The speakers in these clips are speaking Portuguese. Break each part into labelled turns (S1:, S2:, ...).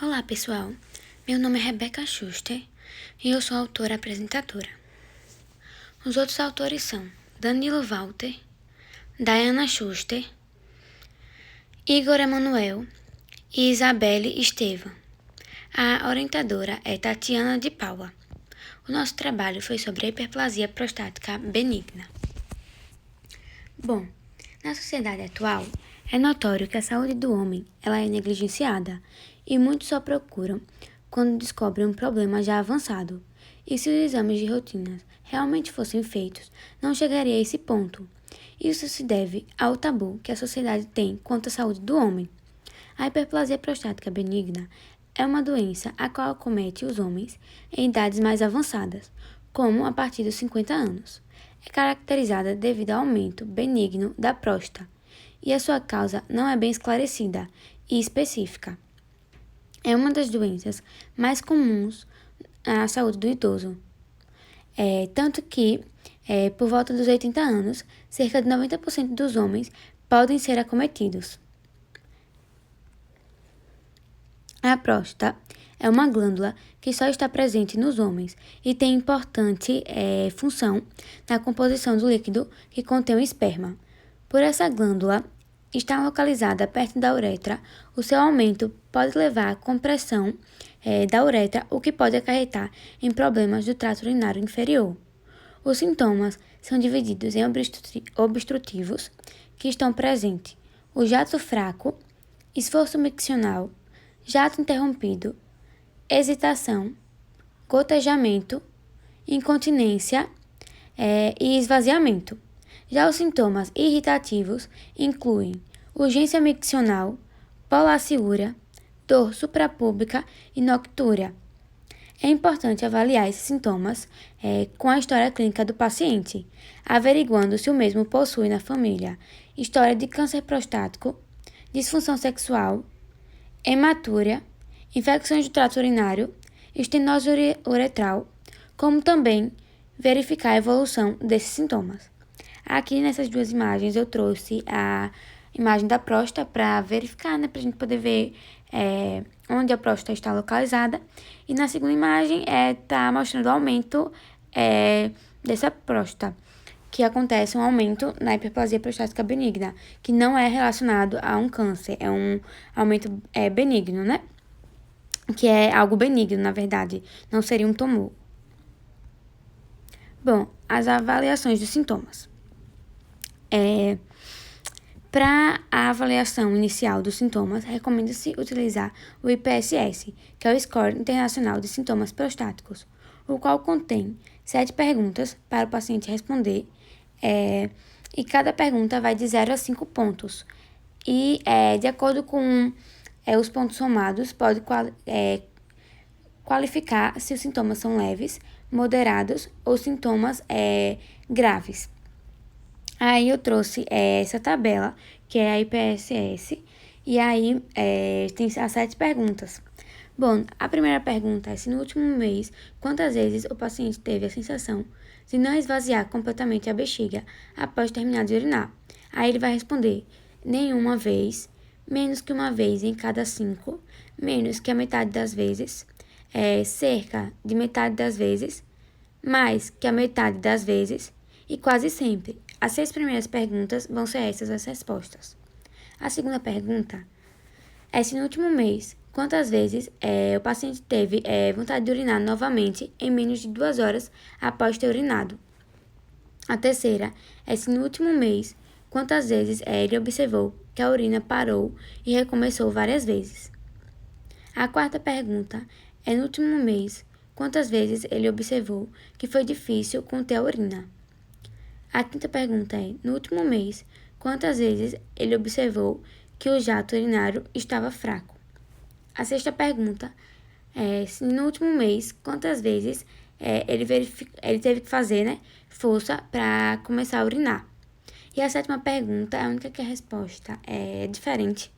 S1: Olá, pessoal. Meu nome é Rebeca Schuster e eu sou autora apresentadora. Os outros autores são Danilo Walter, Dayana Schuster, Igor Emanuel e Isabelle Estevam. A orientadora é Tatiana de Paula. O nosso trabalho foi sobre a hiperplasia prostática benigna. Bom, na sociedade atual, é notório que a saúde do homem ela é negligenciada e muitos só procuram quando descobrem um problema já avançado. E se os exames de rotina realmente fossem feitos, não chegaria a esse ponto. Isso se deve ao tabu que a sociedade tem quanto à saúde do homem. A hiperplasia prostática benigna é uma doença a qual acomete os homens em idades mais avançadas, como a partir dos 50 anos. É caracterizada devido ao aumento benigno da próstata, e a sua causa não é bem esclarecida e específica. É uma das doenças mais comuns na saúde do idoso. Tanto que, por volta dos 80 anos, cerca de 90% dos homens podem ser acometidos. A próstata é uma glândula que só está presente nos homens e tem importante função na composição do líquido que contém o esperma. Por essa glândula estar localizada perto da uretra, o seu aumento pode levar à compressão da uretra, o que pode acarretar em problemas do trato urinário inferior. Os sintomas são divididos em obstrutivos, que estão presentes o jato fraco, esforço miccional, jato interrompido, hesitação, gotejamento, incontinência e esvaziamento. Já os sintomas irritativos incluem urgência miccional, polaciúria, dor suprapúbica e noctúria. É importante avaliar esses sintomas com a história clínica do paciente, averiguando se o mesmo possui na família história de câncer prostático, disfunção sexual, hematúria, infecções do trato urinário, estenose uretral, como também verificar a evolução desses sintomas. Aqui nessas duas imagens eu trouxe a imagem da próstata para verificar, para a gente poder ver onde a próstata está localizada. E na segunda imagem está mostrando o aumento dessa próstata, que acontece um aumento na hiperplasia prostática benigna, que não é relacionado a um câncer, é um aumento benigno, né? Que é algo benigno, na verdade, não seria um tumor. Bom, as avaliações dos sintomas. Para a avaliação inicial dos sintomas, recomenda-se utilizar o IPSS, que é o Score Internacional de Sintomas Prostáticos, o qual contém 7 perguntas para o paciente responder, e cada pergunta vai de 0 a 5 pontos. E, de acordo com os pontos somados, pode qualificar se os sintomas são leves, moderados ou sintomas graves. Aí eu trouxe essa tabela, que é a IPSS, e aí tem as 7 perguntas. Bom, a primeira pergunta é se no último mês, quantas vezes o paciente teve a sensação de não esvaziar completamente a bexiga após terminar de urinar. Aí ele vai responder nenhuma vez, menos que uma vez em cada 5, menos que a metade das vezes, cerca de metade das vezes, mais que a metade das vezes e quase sempre. As 6 primeiras perguntas vão ser essas as respostas. A segunda pergunta é se no último mês, quantas vezes o paciente teve vontade de urinar novamente em menos de 2 horas após ter urinado. A terceira é se no último mês, quantas vezes ele observou que a urina parou e recomeçou várias vezes. A quarta pergunta é no último mês, quantas vezes ele observou que foi difícil conter a urina. A quinta pergunta é, no último mês, quantas vezes ele observou que o jato urinário estava fraco. A sexta pergunta é, se no último mês, quantas vezes ele teve que fazer força para começar a urinar. E a sétima pergunta é a única que a resposta é diferente.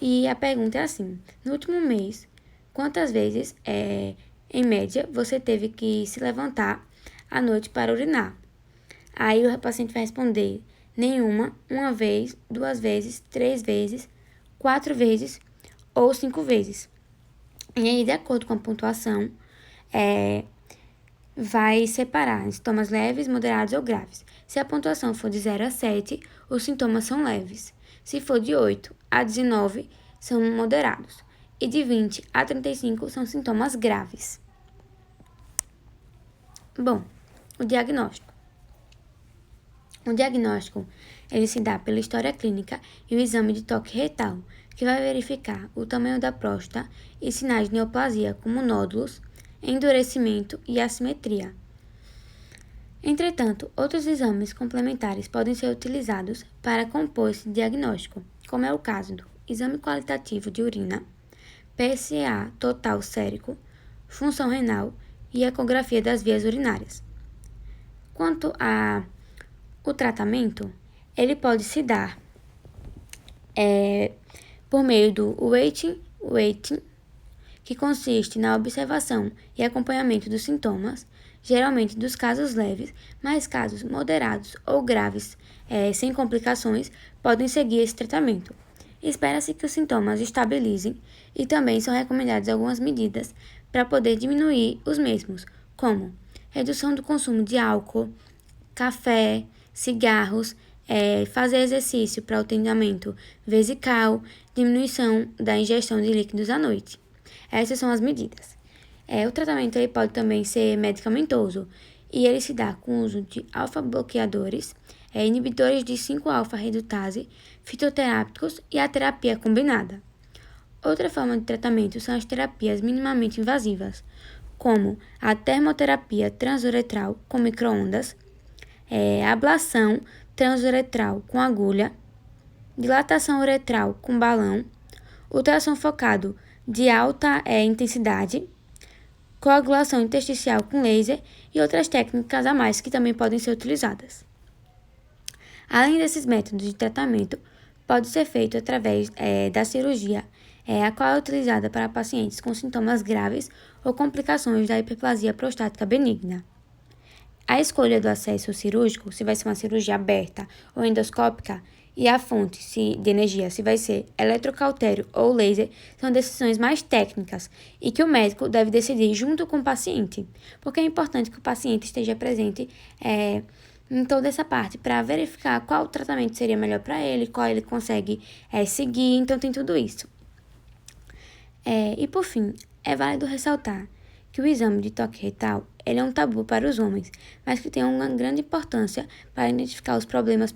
S1: E a pergunta é assim, no último mês, quantas vezes, em média, você teve que se levantar à noite para urinar? Aí o paciente vai responder nenhuma, 1 vez, 2 vezes, 3 vezes, 4 vezes ou 5 vezes. E aí, de acordo com a pontuação, vai separar em sintomas leves, moderados ou graves. Se a pontuação for de 0 a 7, os sintomas são leves. Se for de 8 a 19, são moderados. E de 20 a 35 são sintomas graves. Bom, o diagnóstico. O diagnóstico, ele se dá pela história clínica e o exame de toque retal, que vai verificar o tamanho da próstata e sinais de neoplasia, como nódulos, endurecimento e assimetria. Entretanto, outros exames complementares podem ser utilizados para compor esse diagnóstico, como é o caso do exame qualitativo de urina, PSA total sérico, função renal e ecografia das vias urinárias. Quanto ao tratamento, ele pode se dar por meio do waiting, que consiste na observação e acompanhamento dos sintomas, geralmente dos casos leves, mas casos moderados ou graves, sem complicações, podem seguir esse tratamento. Espera-se que os sintomas estabilizem e também são recomendadas algumas medidas para poder diminuir os mesmos, como redução do consumo de álcool, café, cigarros, fazer exercício para o treinamento vesical, diminuição da ingestão de líquidos à noite. Essas são as medidas. O tratamento ele pode também ser medicamentoso e ele se dá com o uso de alfa-bloqueadores, inibidores de 5-alfa-redutase, fitoterápicos e a terapia combinada. Outra forma de tratamento são as terapias minimamente invasivas, como a termoterapia transuretral com microondas, ablação transuretral com agulha, dilatação uretral com balão, ultrassom focado de alta intensidade, coagulação intersticial com laser e outras técnicas a mais que também podem ser utilizadas. Além desses métodos de tratamento, pode ser feito através da cirurgia, a qual é utilizada para pacientes com sintomas graves ou complicações da hiperplasia prostática benigna. A escolha do acesso cirúrgico, se vai ser uma cirurgia aberta ou endoscópica, e a fonte de energia, se vai ser eletrocautério ou laser, são decisões mais técnicas e que o médico deve decidir junto com o paciente, porque é importante que o paciente esteja presente em toda essa parte para verificar qual tratamento seria melhor para ele, qual ele consegue seguir, então tem tudo isso. E por fim, é válido ressaltar que o exame de toque retal ele é um tabu para os homens, mas que tem uma grande importância para identificar os problemas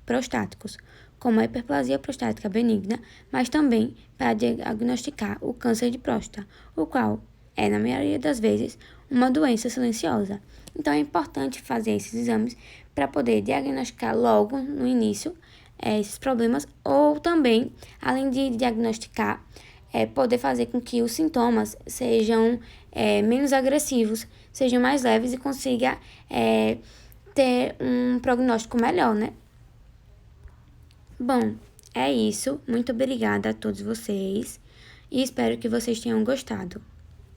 S1: prostáticos, como a hiperplasia prostática benigna, mas também para diagnosticar o câncer de próstata, o qual é, na maioria das vezes, uma doença silenciosa. Então, é importante fazer esses exames para poder diagnosticar logo no início esses problemas, ou também, além de diagnosticar, poder fazer com que os sintomas sejam menos agressivos, sejam mais leves e consiga ter um prognóstico melhor, né? Bom, é isso. Muito obrigada a todos vocês e espero que vocês tenham gostado.